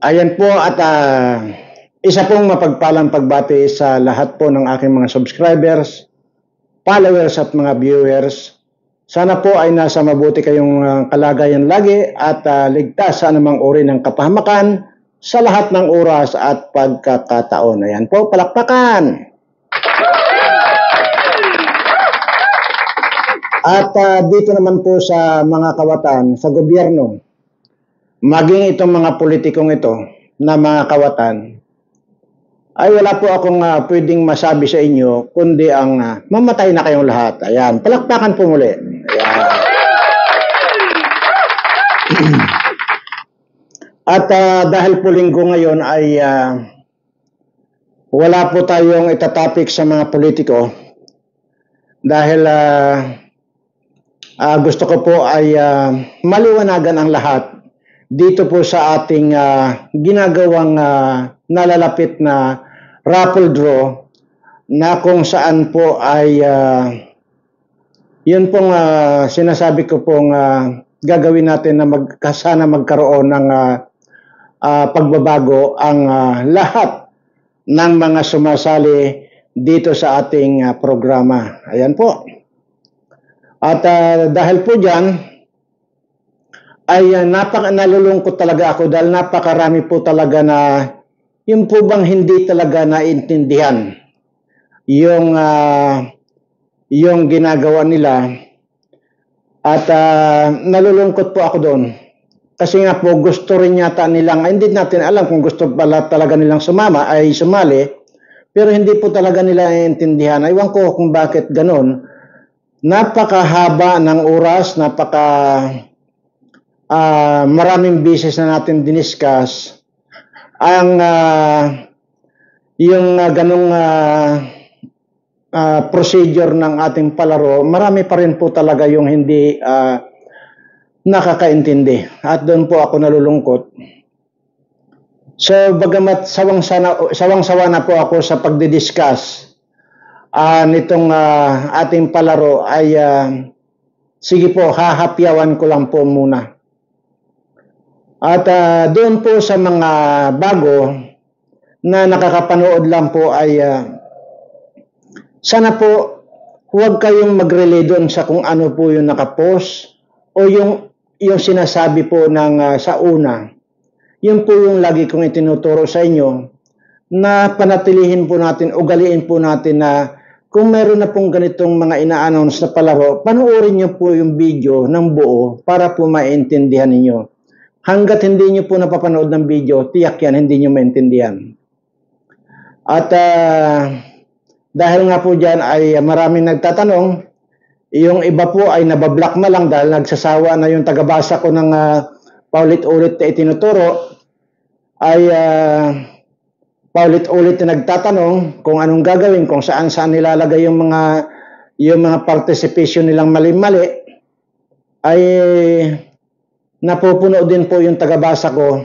Ayan po at isa pong mapagpalang pagbati sa lahat po ng aking mga subscribers, followers at mga viewers. Sana po ay nasa mabuti kayong kalagayan lagi at ligtas sa anumang uri ng kapahamakan sa lahat ng oras at pagkakataon. Ayan po, palakpakan! At dito naman po sa mga kawatan, sa gobyerno, maging itong mga politikong ito na mga kawatan, ay wala po akong pwedeng masabi sa inyo, kundi ang mamatay na kayong lahat. Ayan, palakpakan po muli. Ayan. At dahil po linggo ngayon ay wala po tayong itatopic sa mga politiko dahil gusto ko po ay maliwanagan ang lahat dito po sa ating ginagawang nalalapit na raffle draw na kung saan po ay yun pong sinasabi ko pong gagawin natin na sana magkaroon ng pagbabago ang lahat ng mga sumasali dito sa ating programa. Ayan po. At dahil po dyan, ay nalulungkot talaga ako dahil napakarami po talaga na yung po bang hindi talaga naintindihan yung ginagawa nila. At nalulungkot po ako doon. Kasi nga po gusto rin yata nilang, hindi natin alam kung gusto pala talaga nilang sumali, pero hindi po talaga nila naintindihan. Aywan ko kung bakit ganun. Napakahaba ng oras, maraming beses na natin diniscuss ang yung ganong procedure ng ating palaro. Marami pa rin po talaga yung hindi nakakaintindi at doon po ako nalulungkot. So bagamat sawang-sawa na po ako sa pagdidiscuss nitong ating palaro ay sige po, hahapyawan ko lang po muna. At doon po sa mga bago na nakakapanood lang po ay sana po huwag kayong mag-relay doon sa kung ano po yung nakapost o yung sinasabi po ng sa una. Yun po yung lagi kong itinuturo sa inyo na panatilihin po natin, ugaliin po natin na kung meron na pong ganitong mga ina-announce na palaro, panoorin niyo po yung video ng buo para po maintindihan ninyo. Hanggat hindi niyo po napapanood ng video, tiyak yan, hindi niyo maintindihan. At dahil nga po dyan ay maraming nagtatanong, yung iba po ay nabablock na lang dahil nagsasawa na yung tagabasa ko ng paulit-ulit na itinuturo, ay paulit-ulit na nagtatanong kung anong gagawin, kung saan nilalagay yung mga participation nilang mali-mali, ay napupuno din po yung tagabasa ko.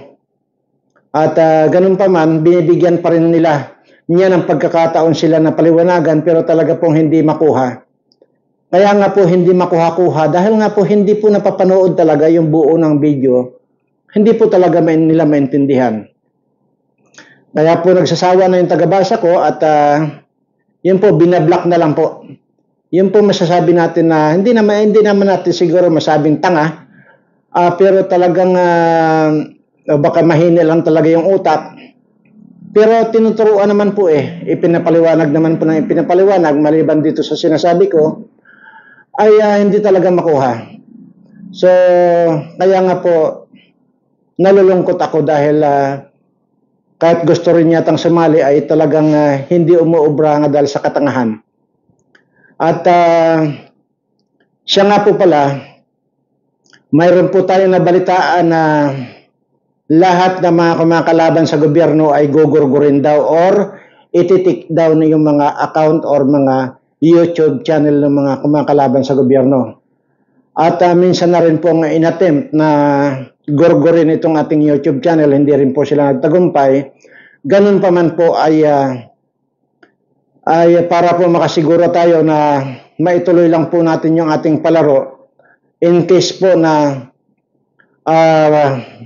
At ganun pa man, binibigyan pa rin nila niya ng pagkakataon sila na paliwanagan pero talaga pong hindi makuha. Kaya nga po hindi makuha-kuha dahil nga po hindi po napapanood talaga yung buo ng video. Hindi po talaga nila maintindihan. Kaya po nagsasawa na yung tagabasa ko at yun po, binablock na lang po. Yun po masasabi natin na hindi naman natin siguro masabing tanga, pero talagang baka mahina lang talaga yung utak. Pero tinuturuan naman po ipinapaliwanag naman po ng ipinapaliwanag maliban dito sa sinasabi ko, ay hindi talaga makuha. So, kaya nga po, nalulungkot ako dahil kahit gusto rin yatang sumali ay talagang hindi umuubra nga dahil sa katangahan. At siya nga po pala, mayroon po tayo nabalitaan na lahat ng mga kumakalaban sa gobyerno ay gugurgurin daw or ititik daw na yung mga account or mga YouTube channel ng mga kumakalaban sa gobyerno. At minsan na rin pong inattempt na gurgurin itong ating YouTube channel, hindi rin po sila nagtagumpay. Ganun pa man po ay para po makasiguro tayo na maituloy lang po natin yung ating palaro in case po na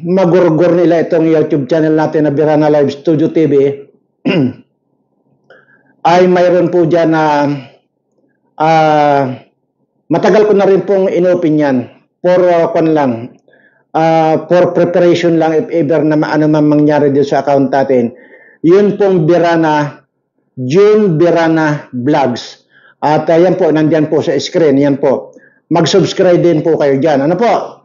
magurgur nila itong YouTube channel natin na Birana Live Studio TV, ay mayroon po dyan na matagal ko na rin pong inopen yan for preparation lang if ever na ano man mangyari dito sa account natin. Yun pong June Birana Vlogs. At yan po, nandyan po sa screen, yan po. Mag-subscribe din po kayo dyan. Ano po?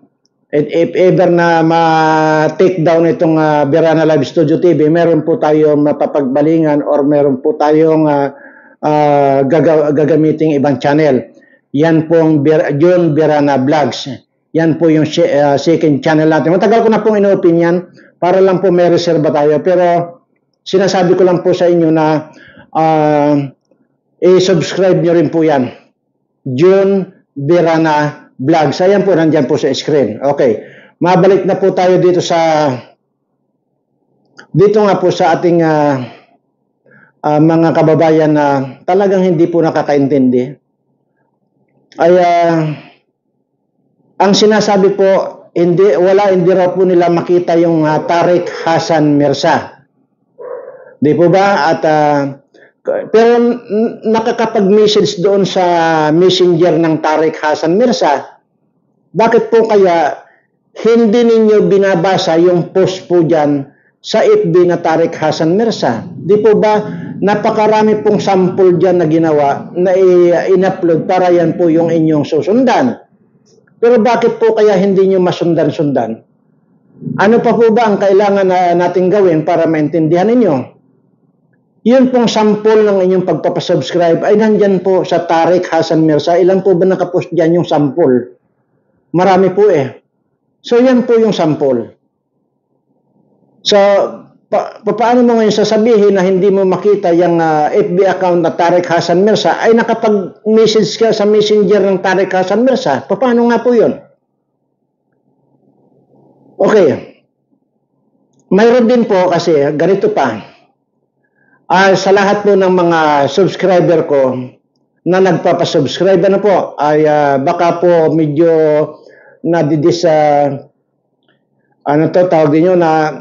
If ever na ma-take down itong Birana Live Studio TV, meron po tayong mapapagbalingan or meron po tayong gagamiting ibang channel. Yan pong June Birana Vlogs. Yan po yung second channel natin. Matagal ko na pong inopen yan para lang po may reserva tayo. Pero sinasabi ko lang po sa inyo na i-subscribe nyo rin po yan. June Birana Vlogs. Ayan po, nandyan po sa screen. Okay. Mabalik na po tayo dito nga po sa ating mga kababayan na talagang hindi po nakakaintindi. Ay ang sinasabi po, hindi raw po nila makita yung Tariq Hassan Mirza. Di po ba? At pero nakakapag-message doon sa messenger ng Tariq Hassan Mirza. Bakit po kaya hindi ninyo binabasa yung post po dyan sa FB na Tariq Hassan Mirza? Di po ba napakarami pong sample dyan na ginawa na in-upload para yan po yung inyong susundan? Pero bakit po kaya hindi nyo masundan-sundan? Ano pa po ba ang kailangan natin gawin para maintindihan ninyo? Yun pong sample ng inyong pagpapasubscribe ay nandyan po sa Tariq Hassan Mirza. Ilan po ba nakapost dyan yung sample? Marami po eh. So yan po yung sample. So paano mo ngayon sasabihin na hindi mo makita yung FB account na Tariq Hassan Mirza ay nakapag-message ka sa messenger ng Tariq Hassan Mirza? Paano nga po yun? Okay. Mayroon din po kasi ganito pa. Sa lahat po ng mga subscriber ko na nagpapasubscribe, ano po, ay baka po medyo tawag niyo na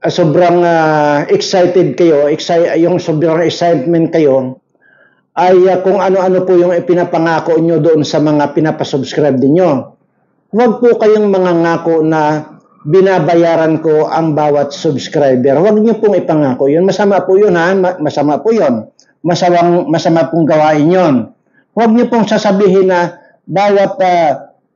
sobrang excited kayo, yung sobrang excitement kayo, ay kung ano-ano po yung ipinapangako nyo doon sa mga pinapasubscribe ninyo. Huwag po kayong mangangako na binabayaran ko ang bawat subscriber. Huwag niyo pong ipangako yun. Masama po yun, ha? Masama po yun. Masama pong gawain yun. Huwag niyo pong sasabihin na bawat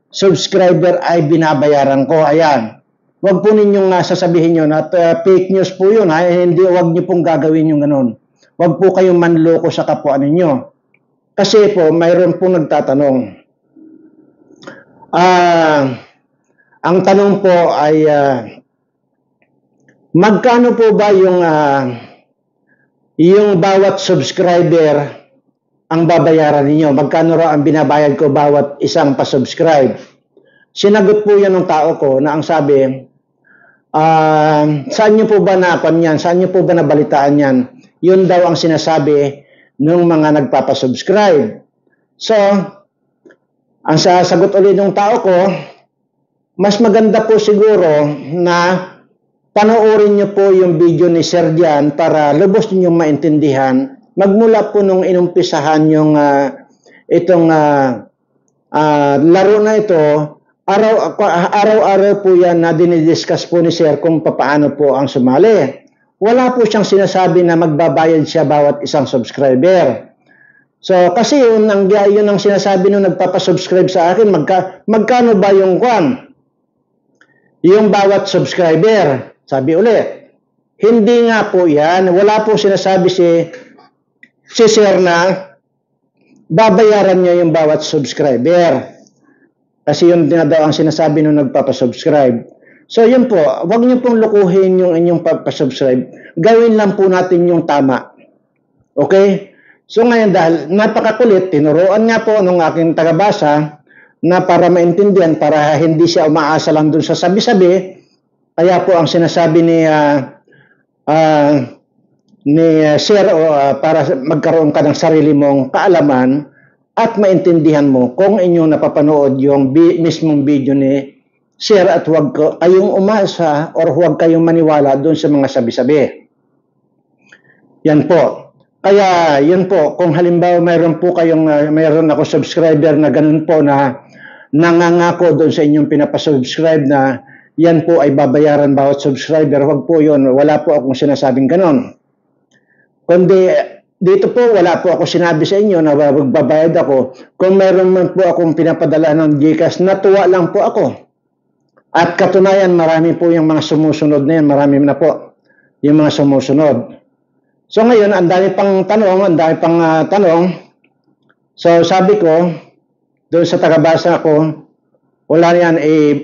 subscriber ay binabayaran ko. Ayan. Huwag po ninyong sasabihin yun at fake news po yun, ha? Hindi, huwag niyo pong gagawin yung ganun. Huwag po kayong manloko sa kapwa ninyo. Kasi po, mayroon pong nagtatanong. Ang tanong po ay magkano po ba yung bawat subscriber ang babayaran ninyo? Magkano raw ang binabayad ko bawat isang pa-subscribe? Sinagot po yan ng tao ko na ang sabi, saan nyo po ba napan yan? Saan nyo po ba nabalitaan yan? Yun daw ang sinasabi ng mga nagpapasubscribe. So, ang sasagot ulit ng tao ko, mas maganda po siguro na panoorin nyo po yung video ni Sir Dian para lubos ninyong maintindihan. Magmula po nung inumpisahan yung itong laro na ito, araw-araw po yan na dinidiscuss po ni Sir kung paano po ang sumali. Wala po siyang sinasabi na magbabayad siya bawat isang subscriber. So, kasi yun ang sinasabi nung nagpapasubscribe sa akin, magkano ba yung kwan? Yung bawat subscriber. Sabi ulit, hindi nga po yan. Wala po sinasabi si Sir na babayaran niya yung bawat subscriber. Kasi yun din daw ang sinasabi nung nagpapasubscribe. So yun po, huwag niyo pong lukuhin yung inyong pagpasubscribe. Gawin lang po natin yung tama. Okay? So ngayon dahil napakakulit, tinuruan nga po nung aking tagabasa na para maintindihan, para hindi siya umaasa lang dun sa sabi-sabi, kaya po ang sinasabi ni Sir para magkaroon ka ng sarili mong kaalaman at maintindihan mo kung inyong napapanood yung mismong video ni share at huwag kayong umasa or huwag kayong maniwala doon sa mga sabi-sabi. Yan po. Kaya yun po, kung halimbawa mayroon ako subscriber na ganun po na nangangako doon sa inyong pinapasubscribe na yan po ay babayaran bawat subscriber, huwag po yun. Wala po akong sinasabing ganun. Kundi dito po, wala po ako sinabi sa inyo na magbabayad ako. Kung mayroon man po akong pinapadala ng GCash, natuwa lang po ako. At katunayan, marami po yung mga sumusunod na yan. Marami na po yung mga sumusunod. So ngayon, ang dami pang tanong, So sabi ko, doon sa tagabasa ko, wala yan,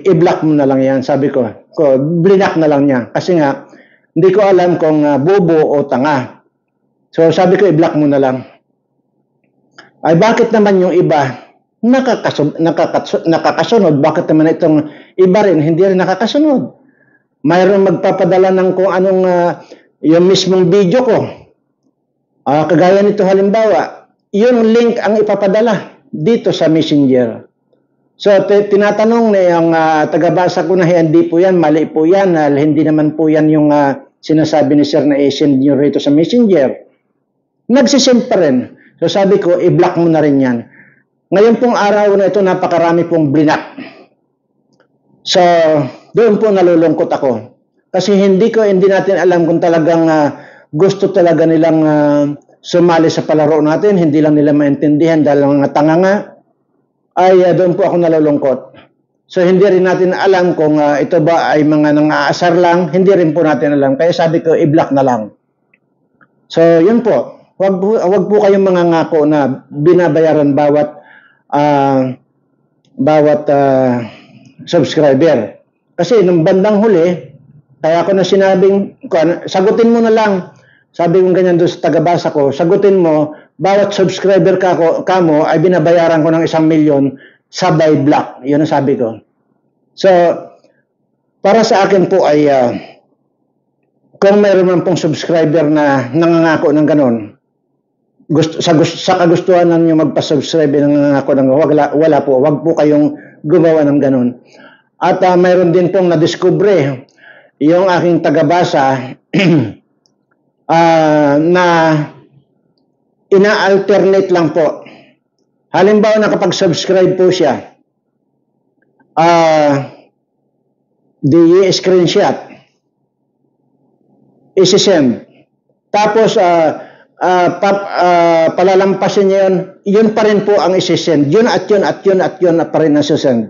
i-block mo na lang yan. Sabi ko, blinak na lang niya. Kasi nga, hindi ko alam kung bobo o tanga. So sabi ko, i-block mo na lang. Ay bakit naman yung iba nakakasunod? Bakit naman itong iba rin hindi rin nakakasunod? Mayroon magpapadala ng kung anong yung mismong video ko. Kagaya nito halimbawa, yung link ang ipapadala dito sa Messenger. So tinatanong na yung tagabasa ko na hindi po yan, mali po yan, hindi naman po yan yung sinasabi ni Sir na i-send nyo rito sa Messenger. Nagsisend pa rin. So sabi ko, i-block mo na rin yan. Ngayon pong araw na ito, napakarami pong blinak. So, doon po nalulungkot ako. Kasi hindi natin alam kung talagang gusto talaga nilang sumali sa palaro natin, hindi lang nila maintindihan dahil mga tanga nga, ay doon po ako nalulungkot. So, hindi rin natin alam kung ito ba ay mga nang-aasar lang, hindi rin po natin alam. Kaya sabi ko, i-block na lang. So, yun po. Wag po kayong mangangako na binabayaran bawat subscriber. Kasi nung bandang huli, kaya ako na sinabing, sagutin mo na lang. Sabi ko ganyan doon sa tagabasa ko, sagutin mo, bawat subscriber ka mo ay binabayaran ko ng 1 milyon sabay block. Yun ang sabi ko. So, para sa akin po ay, kung mayroon man pong subscriber na nangangako ng ganon, sa kagustuhan ninyo magpa-subscribe ng ako ng wala po, wag po kayong gumawa ng ganun. At mayroon din pong nadiskubre yung aking tagabasa na ina-alternate lang po. Halimbawa nakapag-subscribe po siya, screenshot, isi-send. Tapos palalampasin niya yun pa rin po ang isi-send. Yun at yun at yun at yun pa rin ang isi-send.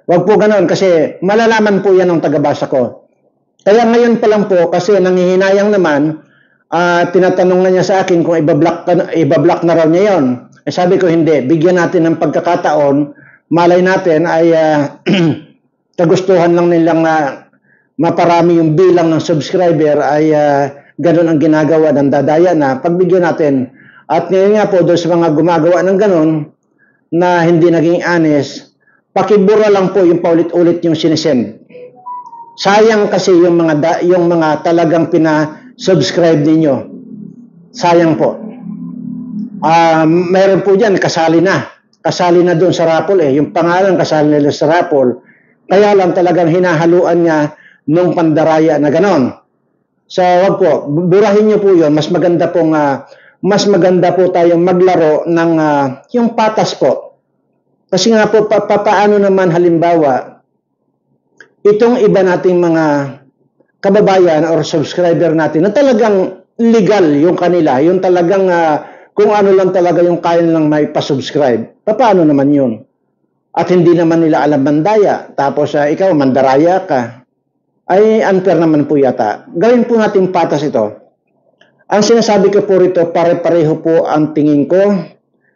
Wag po ganoon kasi malalaman po yan ng tagabasa ko. Kaya ngayon pa lang po kasi nanghihinayang naman, tinatanong na niya sa akin kung ibablock na raw niya yun. Sabi ko hindi, bigyan natin ng pagkakataon, malay natin ay kagustuhan lang nilang maparami yung bilang ng subscriber ay ganun ang ginagawa ng dadaya na pagbigyan natin. At ngayon nga po, doon sa mga gumagawa ng ganun na hindi naging honest, pakibura lang po yung paulit-ulit yung sinisend. Sayang kasi yung mga talagang pina-subscribe ninyo. Sayang po. Mayroon po dyan, kasali na doon sa raffle yung pangalan kasali nila sa raffle. Kaya lang talagang hinahaluan niya nung pandaraya na ganon. So, wag po, burahin niyo po 'yon. Mas maganda po tayong maglaro ng yung patas po. Kasi nga po paano naman halimbawa itong iba nating mga kababayan or subscriber natin na talagang legal yung kanila, yung talagang kung ano lang talaga yung kaya lang may pa-subscribe. Paano naman 'yun? At hindi naman nila alam mandaya. Tapos ikaw mandaraya ka. Ay unfair naman po yata. Gawin po natin patas ito. Ang sinasabi ko po rito, pare-pareho po ang tingin ko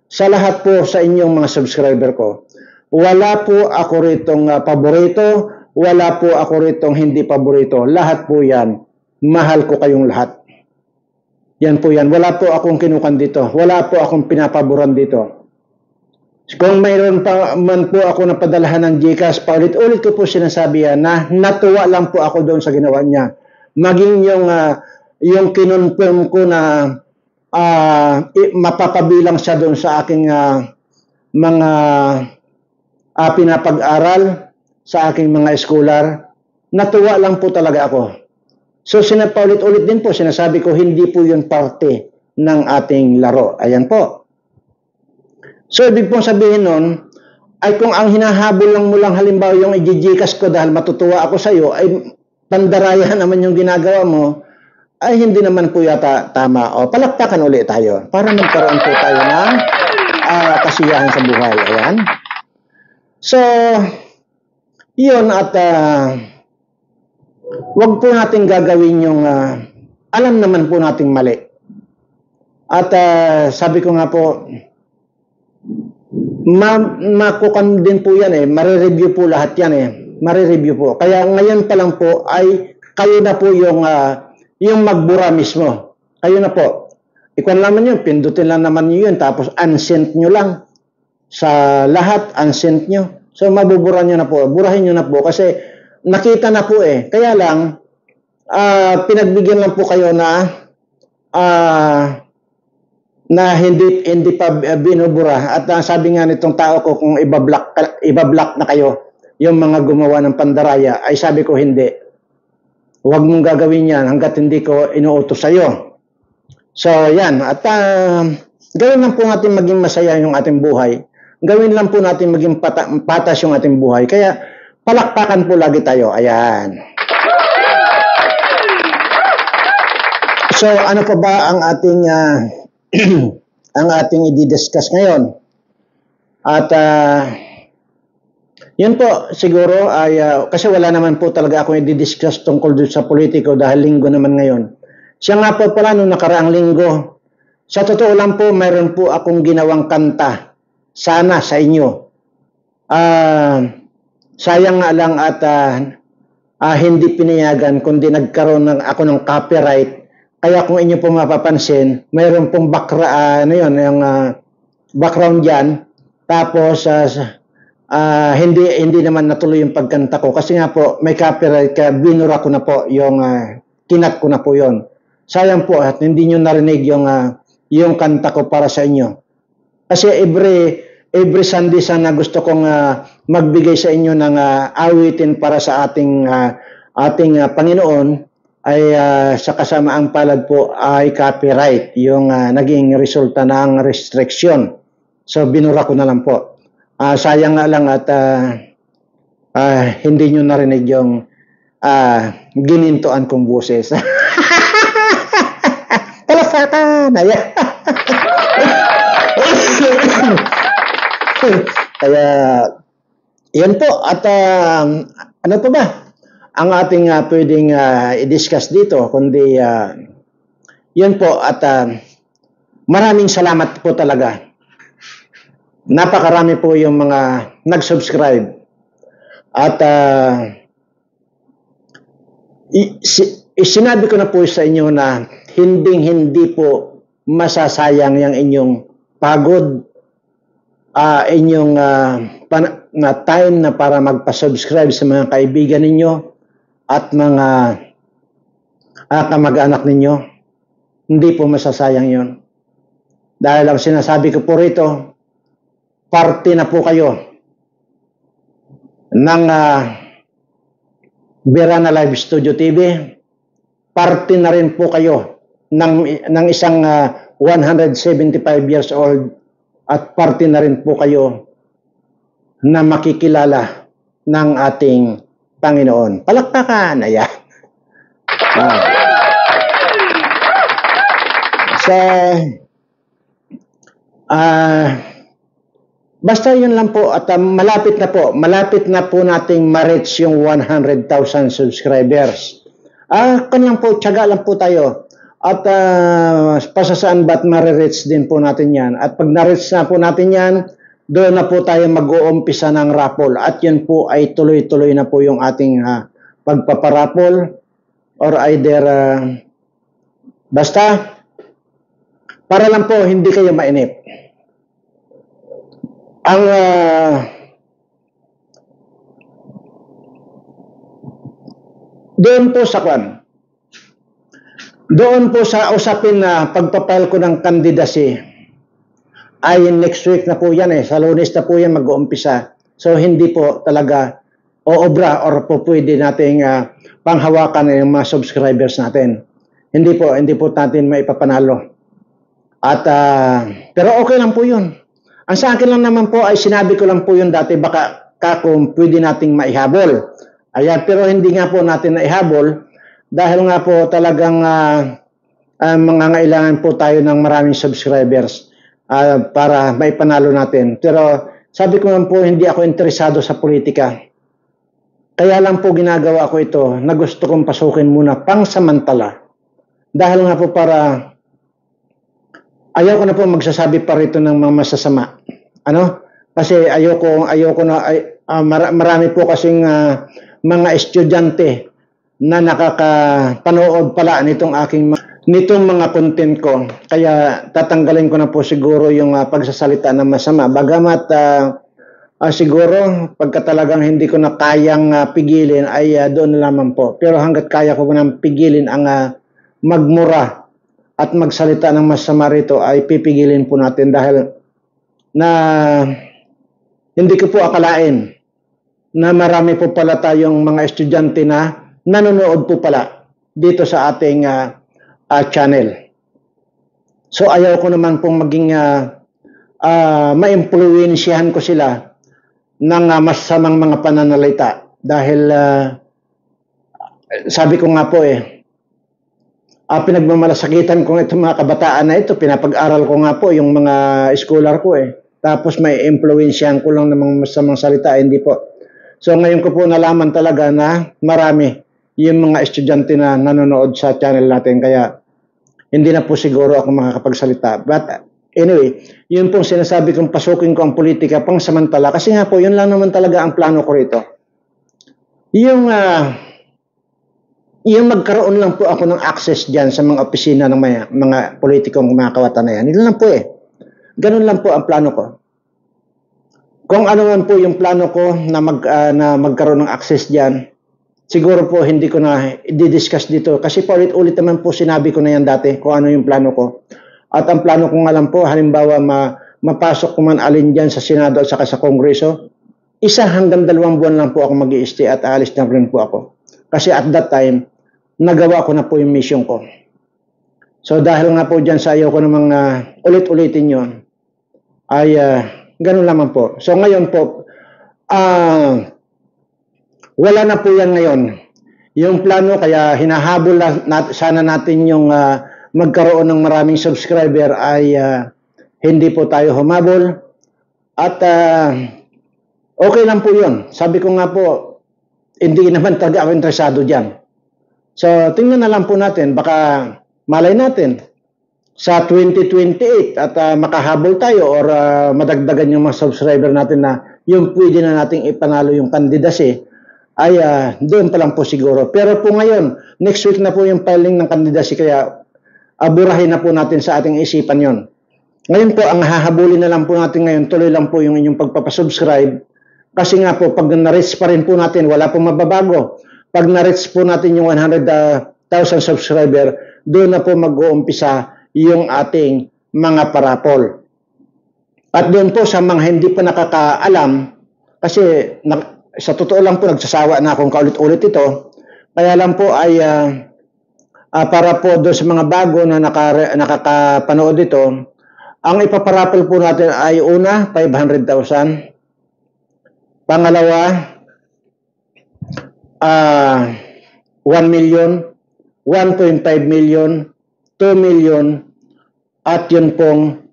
sa lahat po sa inyong mga subscriber ko. Wala po ako ritong paborito, wala po ako ritong hindi paborito. Lahat po yan. Mahal ko kayong lahat. Yan po yan. Wala po akong kinukan dito. Wala po akong pinapaboran dito. Kung mayroon pa man po ako napadalahan ng GCash, paulit-ulit ko po sinasabi yan na natuwa lang po ako doon sa ginawa niya. Maging yung kinonfirm ko na mapapabilang siya doon sa aking mga pinapag-aral sa aking mga scholar. Natuwa lang po talaga ako. So sinapaulit-ulit din po, sinasabi ko hindi po yun parte ng ating laro. Ayan po. So ibig pong sabihin nun, ay kung ang hinahabol lang mo lang halimbawa yung i-gcash ko dahil matutuwa ako sa iyo, ay pandaraya naman yung ginagawa mo, ay hindi naman po yata tama. O palakpakan ulit tayo para magkaroon po tayo ng kasiyahan sa buhay. Ayan. So, yun at wag po natin gagawin yung alam naman po nating mali. At sabi ko nga po, makukan din po yan mare-review po lahat yan mare-review po. Kaya ngayon pa lang po ay kayo na po yung magbura mismo. Kayo na po. Ikaw naman yun, pindutin lang naman nyo yun, tapos unsent nyo lang. Sa lahat, unsent nyo. So mabubura nyo na po. Burahin nyo na po kasi nakita na po Kaya lang, pinagbigyan lang po kayo na hindi pa binubura. At sabi nga nitong tao ko, kung ibablock na kayo, yung mga gumawa ng pandaraya, ay sabi ko hindi. Huwag mong gagawin yan hanggat hindi ko inuutos sa'yo. So, yan. At gawin lang po natin maging masaya yung ating buhay. Gawin lang po natin maging patas yung ating buhay. Kaya, palakpakan po lagi tayo. Ayan. So, ano pa ba ang ating ang ating i-discuss ngayon? At yun po, siguro ay kasi wala naman po talaga akong i-discuss tungkol sa politiko dahil linggo naman ngayon. Siya nga po pala nung nakaraang linggo, sa totoo lang po, mayroon po akong ginawang kanta. Sana sa inyo. Sayang nga lang at hindi pinayagan kundi nagkaroon ako ng copyright. Kaya kung inyo po mapapansin, mayroon pong background dyan. Tapos, hindi naman natuloy yung pagkanta ko. Kasi nga po, may copyright kaya binura ko na po yung, kinat ko na po yon. Sayang po at hindi nyo narinig yung kanta ko para sa inyo. Kasi every Sunday sana gusto kong magbigay sa inyo ng awitin para sa ating Panginoon ay sa kasamaang palad po ay copyright yung naging resulta ng restriction. So binura ko na lang po. Sayang nga lang at hindi nyo narinig yung ginintuan kong boses. Talasakan! Ayan. Kaya, yan po. At ano pa ba? Ang ating pwedeng i-discuss dito, kundi yun po. At maraming salamat po talaga. Napakarami po yung mga nag-subscribe. At sinabi ko na po sa inyo na hindi po masasayang yung inyong pagod, inyong time na para magpa-subscribe sa mga kaibigan ninyo at mga kamag-anak ninyo. Hindi po masasayang yon. Dahil ang sinasabi ko po rito, parte na po kayo ng Birana Live Studio TV. Parte na rin po kayo ng isang 175 years old at parte na rin po kayo na makikilala ng ating Panginoon. Palakpakan! Ayan. Basta yun lang po at malapit na po nating ma-reach yung 100,000 subscribers. Kan lang po, tiyaga lang po tayo. At pasasaan ba't ma-reach din po natin yan. At pag na-reach na po natin yan, doon na po tayo mag-uumpisa ng raffle. At yun po ay tuloy-tuloy na po yung ating pagpaparapol or either basta para lang po hindi kayo mainip. Ang doon po sa usapin na pagpapile ko ng candidacy ay next week na po yan sa Lunes na po yan mag-uumpisa. So hindi po talaga o obra or po pwede nating panghawakan ng mga subscribers natin. Hindi po natin maipapanalo. At pero okay lang po 'yun. Ang sa akin lang naman po ay sinabi ko lang po 'yun dati, baka kung pwede nating maihabol. Ayan, pero hindi nga po natin naihabol dahil nga po talagang mangangailangan po tayo ng maraming subscribers para maipanalo natin. Pero sabi ko lang po, hindi ako interesado sa politika. Kaya lang po ginagawa ko ito na gusto kong pasukin muna pangsamantala. Dahil nga po para ayaw ko na po magsasabi pa rito ng mga masasama. Ano? Kasi ayoko na marami po kasing mga estudyante na nakakapanood pala nitong mga content ko. Kaya tatanggalin ko na po siguro yung pagsasalita ng masama. Bagamat siguro pagka talagang hindi ko na kayang pigilin ay doon lamang po. Pero hanggat kaya ko nang pigilin ang magmura at magsalita ng masama rito ay pipigilin po natin dahil na hindi ko po akalain na marami po pala tayong mga estudyante na nanonood po pala dito sa ating channel. So ayaw ko naman pong maging ma-impluwensyahan ko sila ng masamang mga pananalita dahil sabi ko nga po pinagmamalasakitan ko itong mga kabataan na ito, pinapag-aral ko nga po yung mga scholar ko tapos may impluwensyahan ko lang ng mga masamang salita, hindi po. So ngayon ko po nalaman talaga na marami yung mga estudyante na nanonood sa channel natin, kaya hindi na po siguro ako makakapagsalita. But anyway, yun pong sinasabi kong pasukin ko ang politika pang samantala kasi nga po yun lang naman talaga ang plano ko rito. Yung magkaroon lang po ako ng access dyan sa mga opisina ng mga politikong mga kawatan na yan. Yun lang po Ganun lang po ang plano ko. Kung ano man po yung plano ko na magkaroon ng access dyan, siguro po hindi ko na i-discuss dito. Kasi paulit-ulit naman po sinabi ko na yan dati kung ano yung plano ko. At ang plano ko nga lang po, halimbawa mapasok ko man alin dyan sa Senado at saka sa Kongreso, 1 hanggang 2 buwan lang po ako mag-i-stay at aalis na rin po ako. Kasi at that time, nagawa ko na po yung mission ko. So dahil nga po dyan sa ayaw ko namang ulit-ulitin yon ay ganun lamang po. So ngayon po, wala na po yan ngayon. Yung plano, kaya hinahabol sana natin yung magkaroon ng maraming subscriber ay hindi po tayo humabol. At okay lang po yun. Sabi ko nga po, hindi naman talaga ako interesado dyan. So, tingnan na lang po natin. Baka malay natin sa 2028 at makahabol tayo or madagdagan yung mga subscriber natin na yung pwede na nating ipanalo yung candidacy ay doon pa lang po siguro. Pero po ngayon, next week na po yung filing ng candidacy kaya aburahin na po natin sa ating isipan yon. Ngayon po, ang hahabulin na lang po natin ngayon, tuloy lang po yung inyong pagpapasubscribe. Kasi nga po, pag na-reach pa rin po natin, wala pong mababago. Pag na-reach po natin yung 100,000 subscriber, doon na po mag-uumpisa yung ating mga parapol. At doon po sa mga hindi pa nakakaalam, kasi sa totoo lang po, nagsasawa na akong kaulit-ulit ito, kaya lang po ay para po doon sa mga bago na nakakapanood ito, ang ipaparapol po natin ay una, 500,000. Pangalawa, 1 million, 1.5 million, 2 million, at yun pong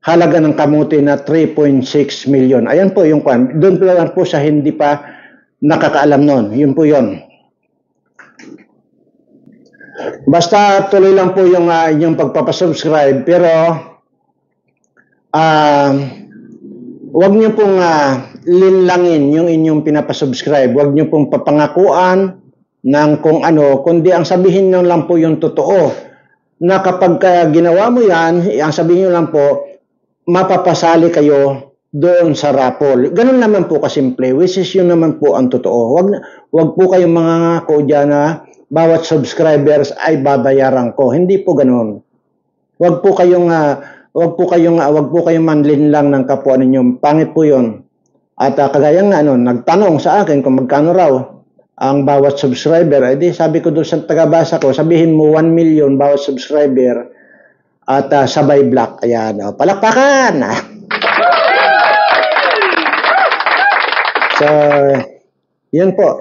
halaga ng kamuti na 3.6 million. Ayan po yung kwan. Doon po lang po sa hindi pa nakakaalam nun. Yun po yun. Basta tuloy lang po yung inyong pagpapasubscribe, pero wag niyo pong linlangin yung inyong pinapasubscribe. Wag niyo pong papangakuan ng kung ano, kundi ang sabihin nyo lang po yung totoo. Na kapag ginawa mo yan, ang sabihin nyo lang po, mapapasali kayo doon sa raffle. Ganun naman po kasimple, which is yun naman po ang totoo. Wag po kayong mangangako dyan na bawat subscribers ay babayaran ko. Hindi po ganun. Wag po kayong manlinlang ng kapwa ninyo. Pangit po yun. At kagaya nga, nagtanong sa akin kung magkano raw ang bawat subscriber. Di sabi ko doon sa tagabasa ko, sabihin mo 1 million bawat subscriber at sabay block. Ayan, palakpakan! So, yun po.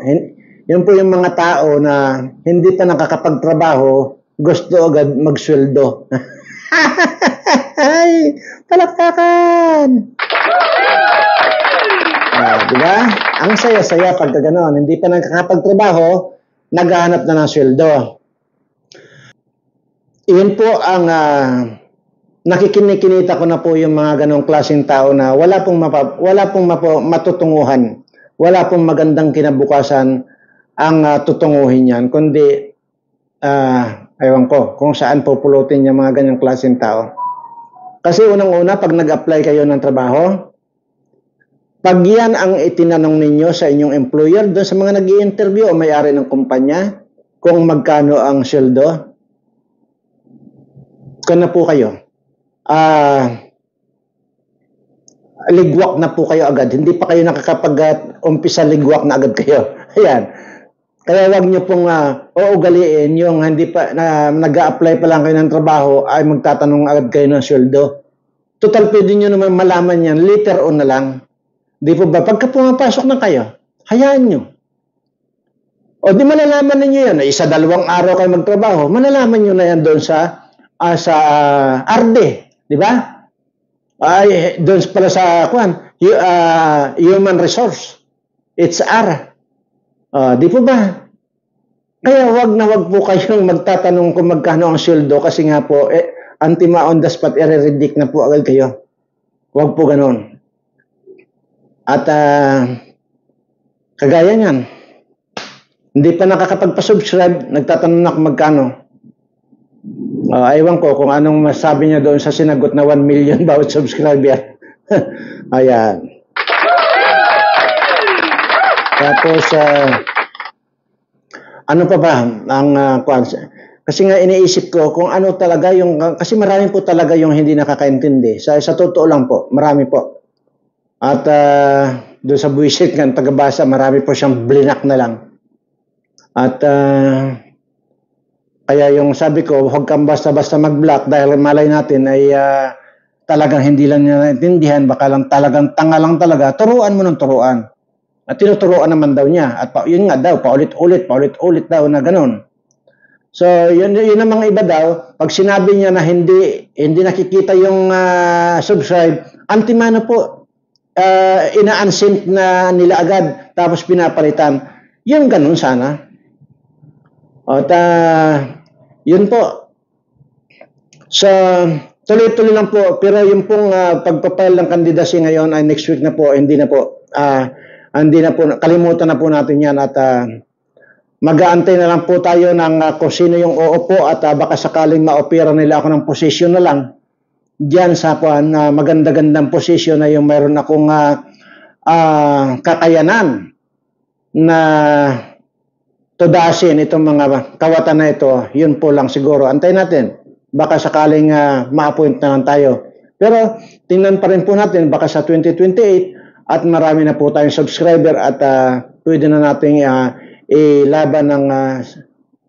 Yun po yung mga tao na hindi pa nakakapagtrabaho, gusto agad magsweldo. Ay, palakpakan! Diba? Ang saya-saya pagka gano'n. Hindi pa nakakapagtrabaho, naghahanap na ng sweldo. Iyon po ang nakikinikinita ko na po yung mga ganong klaseng tao na wala pong matutunguhan. Wala pong magandang kinabukasan ang tutunguhin yan. Kundi, ewan ko, kung saan pupulutin yung mga ganyang klaseng tao. Kasi unang-una, pag nag-apply kayo ng trabaho, pag yan ang itinanong ninyo sa inyong employer, doon sa mga nag-i-interview o may-ari ng kumpanya, kung magkano ang sweldo, kung na po kayo, ligwak na po kayo agad. Hindi pa kayo nakakapag-umpisa ligwak na agad kayo. Ayan. Kaya wag nyo pong uugaliin yung hindi pa, nag-a-apply pa lang kayo ng trabaho, ay magtatanong agad kayo ng sweldo. Total, pwede nyo naman malaman yan, later on na lang. Di po ba? Pagka pumapasok na kayo, hayaan nyo. O di malalaman ninyo yan. 1-2 araw kayo magtrabaho, malalaman nyo na yan doon sa RD. Di ba? Ay, doon pala sa human resource. HR. Di po ba? Kaya wag po kayong magtatanong kung magkano ang sweldo kasi nga po, antima on the spot, i-redict na po agad kayo. Wag po ganon. At kagaya niyan, hindi pa nakakapagpa-subscribe, nagtatanong na kung magkano. Ewan ko kung anong masabi niya doon sa sinagot na 1 million bawat subscriber. Ayan. Tapos, ano pa ba ang kasi nga iniisip ko kung ano talaga yung, kasi marami po talaga yung hindi nakakaintindi. Sa totoo lang po, marami po. At doon sa buwisit ng tagabasa, marami po siyang blinak na lang. At kaya yung sabi ko, huwag kang basta-basta mag-block dahil malay natin ay talagang hindi lang niya naintindihan, baka lang talagang tanga lang talaga, turuan mo ng turuan. At tinuturuan naman daw niya. At yun nga daw, paulit-ulit daw na ganun. So, yun ang mga iba daw, pag sinabi niya na hindi nakikita yung subscribe, antimano po, ina-unsync na nila agad tapos pinapalitan. Yung ganun sana. At yun po. So, tuloy-tuloy lang po. Pero yung pong pagpapile ng candidacy ngayon ay next week na po. Hindi na po. Kalimutan na po natin yan. At mag-aantay na lang po tayo ng kung sino yung uupo at baka sakaling ma-opera nila ako ng posisyon na lang. Diyan sa maganda-gandang posisyon na yung mayroon akong kakayanan na tudasin itong mga kawatan na ito. Yun po lang siguro. Antay natin. Baka sakaling ma-appoint na lang tayo. Pero tingnan pa rin po natin baka sa 2028 at marami na po tayong subscriber at pwede na nating ilaban ng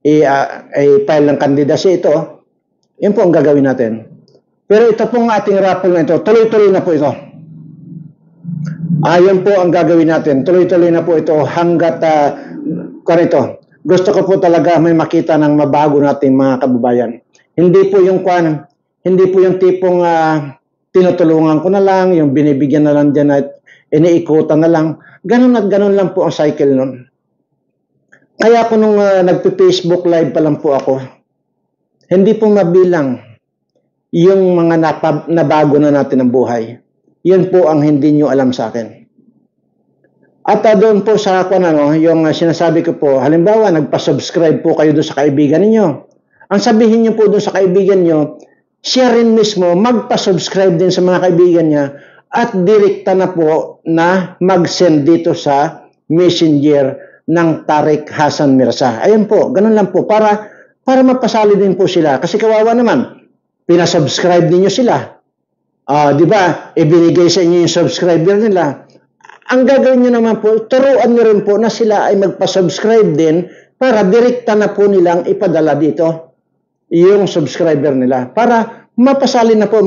i-file ng candidacy ito. Yun po ang gagawin natin. Pero ito pong ating raffle na ito, tuloy-tuloy na po ito. Yun po ang gagawin natin. Tuloy-tuloy na po ito hanggat ganito. Gusto ko po talaga may makita ng mabago nating mga kababayan. Hindi po yung tipong tinutulungan ko na lang, yung binibigyan na lang dyan at iniikutan na lang. Ganun at ganun lang po ang cycle nun. Kaya ko nung nagpi-Facebook live pa lang po ako, hindi po mabilang yung mga nabago na natin ang buhay. Yun po ang hindi nyo alam sa akin. At doon po sa yung sinasabi ko po, halimbawa, nagpa-subscribe po kayo doon sa kaibigan ninyo. Ang sabihin nyo po doon sa kaibigan nyo, siya rin mismo magpa-subscribe din sa mga kaibigan niya at direkta na po na mag-send dito sa messenger ng Tariq Hassan Mirza. Ayun po, ganun lang po, para mapasali din po sila. Kasi kawawa naman, pinasubscribe ninyo sila. Di ba? Ibinigay sa inyo yung subscriber nila. ang gagawin nyo naman po, turuan nyo rin po na sila ay magpa-subscribe din para direkta na po nilang ipadala dito yung subscriber nila. Para mapasali na po,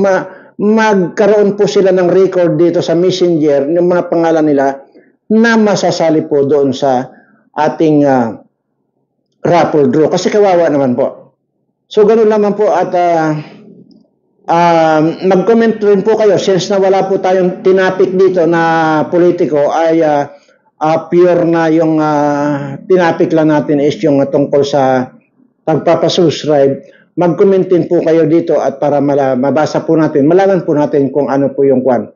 magkaroon po sila ng record dito sa Messenger ng mga pangalan nila na masasali po doon sa ating raffle draw. Kasi kawawa naman po. So, ganun naman po at mag-comment rin po kayo since na wala po tayong tinapik dito na politiko ay pure na yung tinapik lang natin is yung tungkol sa pagpapasubscribe. Mag-comment din po kayo dito at para mabasa po natin, malaman po natin kung ano po yung kwan.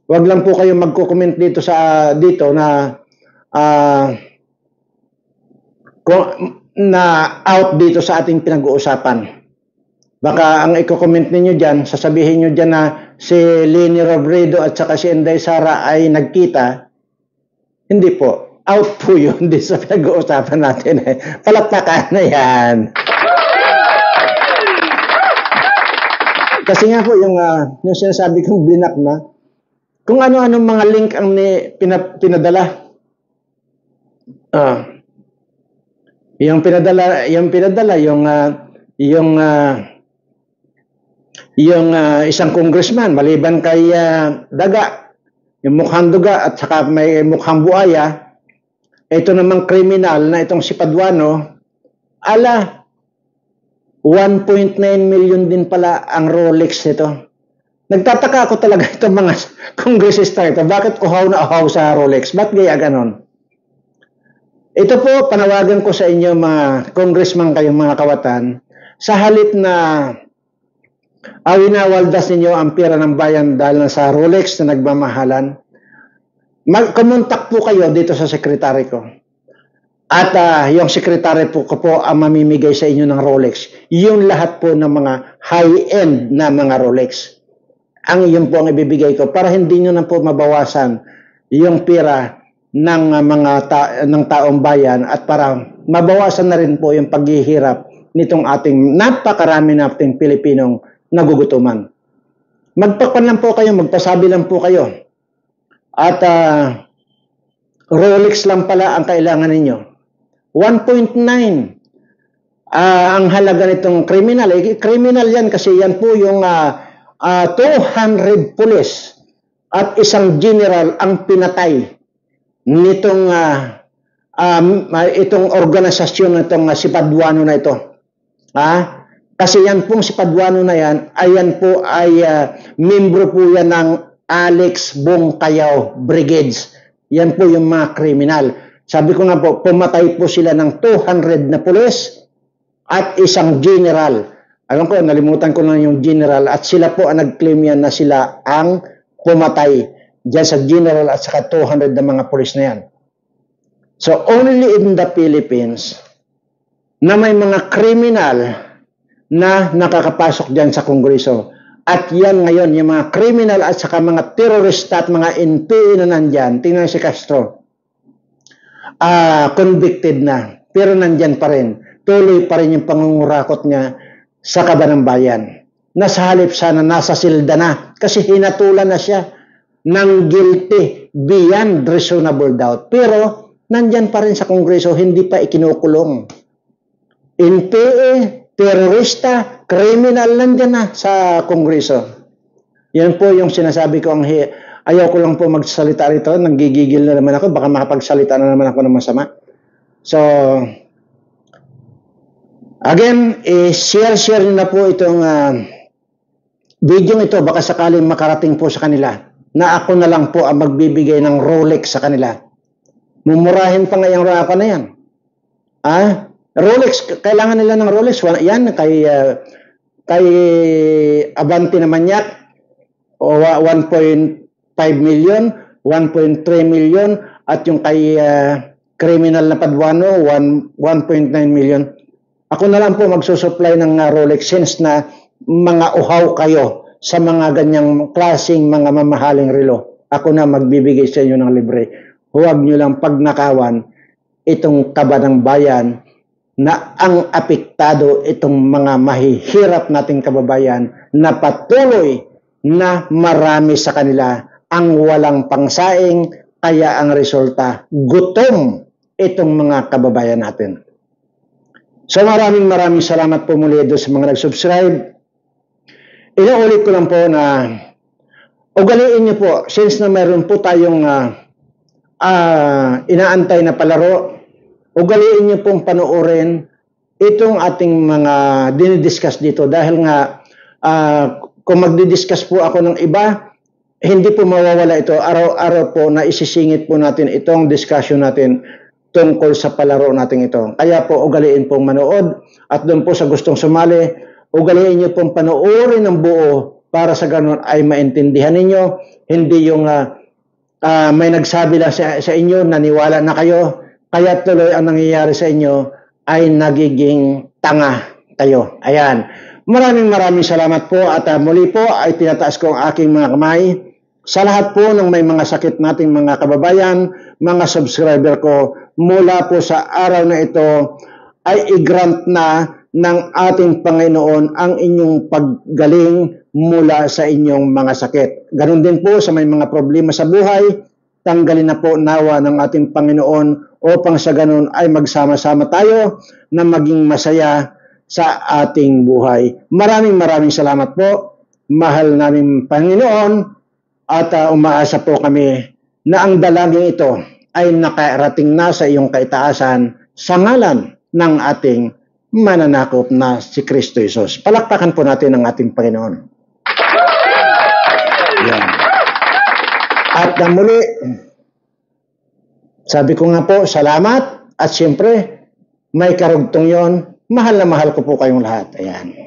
Huwag lang po kayo magko-comment dito dito na out dito sa ating pinag-uusapan. Baka ang i-comment ninyo dyan, sasabihin nyo dyan na si Leni Robredo at saka si Inday Sara ay nagkita. Hindi po. Out po yun. Hindi sa pinag-uusapan natin. Palakpakan na yan. Kasi nga po, yung sinasabi kong blinak na, kung ano-anong mga link ang pinadala. Yung isang congressman, maliban kay Daga, yung mukhang duga at saka may mukhang buaya, ito namang kriminal na itong si Paduano, 1.9 million din pala ang Rolex nito. Nagtataka ako talaga itong mga congressista ito. Bakit uhaw na uhaw sa Rolex? Ba't gaya ganon? Ito po, panawagan ko sa inyo mga congressman kayong mga kawatan, sa halip na winawaldas ninyo ang pera ng bayan dahil na sa Rolex na nagmamahalan, kumontak po kayo dito sa sekretary ko. At yung sekretary po ko po ang mamimigay sa inyo ng Rolex. Yung lahat po ng mga high-end na mga Rolex. Yun po ang ibibigay ko para hindi nyo na po mabawasan yung pera ng ng taong bayan at para mabawasan na rin po yung paghihirap nitong ating napakarami nating Pilipinong nagugutuman. Magpapan lang po kayo, magpasabi lang po kayo. At Rolex lang pala ang kailangan ninyo. 1.9 ang halaga nitong kriminal. Kriminal yan kasi yan po yung 200 pulis at isang general ang pinatay nitong itong organisasyon nitong si Paduano na ito. Kasi yan pong si Paduano na yan, ayan po ay membro po yan ng Alex Bongkayaw Brigades. Yan po yung mga kriminal. Sabi ko nga po, pumatay po sila ng 200 na pulis at isang general. Alam ko, nalimutan ko lang yung general at sila po ang nag-claim yan na sila ang pumatay dyan sa general at saka 200 na mga pulis na yan. So, only in the Philippines na may mga kriminal na nakakapasok dyan sa Kongreso. At yan ngayon, yung mga kriminal at saka mga terorista at mga NPA na nandyan, tingnan si Castro, convicted na, pero nandyan pa rin. Tuloy pa rin yung pangungurakot niya sa kaban ng bayan. Nasa halip sana, nasa silda na, kasi hinatulan na siya ng guilty beyond reasonable doubt. Pero, nandyan pa rin sa Kongreso, hindi pa ikinukulong. NPA, terorista, kriminal, nandyan na sa Kongreso. Yan po yung sinasabi ko, ayaw ko lang po magsalita rito, nanggigigil na naman ako, baka makapagsalita na naman ako ng masama. So, again, share na po itong video ito, baka sakaling makarating po sa kanila, na ako na lang po ang magbibigay ng Rolex sa kanila. Mumurahin pa ngayong raka na yan. Rolex, kailangan nila ng Rolex. Yan, kay Abante na Manyak, 1.5 million, 1.3 million, at yung kay criminal na Paduano, 1.9 million. Ako na lang po magsusupply ng Rolex since na mga uhaw kayo sa mga ganyang klaseng mga mamahaling relo. Ako na magbibigay sa inyo ng libre. Huwag nyo lang pagnakawan itong taba ng bayan na ang apektado itong mga mahihirap nating kababayan na patuloy na marami sa kanila ang walang pangsaing, kaya ang resulta, gutom itong mga kababayan natin. So maraming salamat po muli doon sa mga nag-subscribe. Inuulit ko lang po na ugaliin niyo po, since na mayroon po tayong inaantay na palaro, ugaliin niyo pong panoorin itong ating mga dinidiscuss dito dahil nga kung magdidiscuss po ako ng iba, hindi po mawawala ito. Araw-araw po na isisingit po natin itong discussion natin tungkol sa palaro natin ito. Kaya po ugaliin pong manood at doon po sa gustong sumali, ugaliin niyo pong panoorin ng buo para sa ganun ay maintindihan ninyo. Hindi yung may nagsabi lang sa inyo, naniwala na kayo, kaya tuloy ang nangyayari sa inyo ay nagiging tanga kayo. Ayan. Maraming salamat po at muli po ay tinataas ko ang aking mga kamay sa lahat po ng may mga sakit nating mga kababayan, mga subscriber ko, mula po sa araw na ito ay i-grant na ng ating Panginoon ang inyong paggaling mula sa inyong mga sakit. Ganon din po sa may mga problema sa buhay, tanggalin na po nawa ng ating Panginoon upang sa ganon ay magsama-sama tayo na maging masaya sa ating buhay. Maraming salamat po, mahal namin Panginoon, at umaasa po kami na ang dalangin ito ay nakarating na sa iyong kaitaasan sa ngalan ng ating mananakop na si Kristo Jesus. Palakpakan po natin ang ating Panginoon. Yan. At muli, sabi ko nga po, salamat at siyempre, may karugtong yon. Mahal na mahal ko po kayong lahat. Ayan.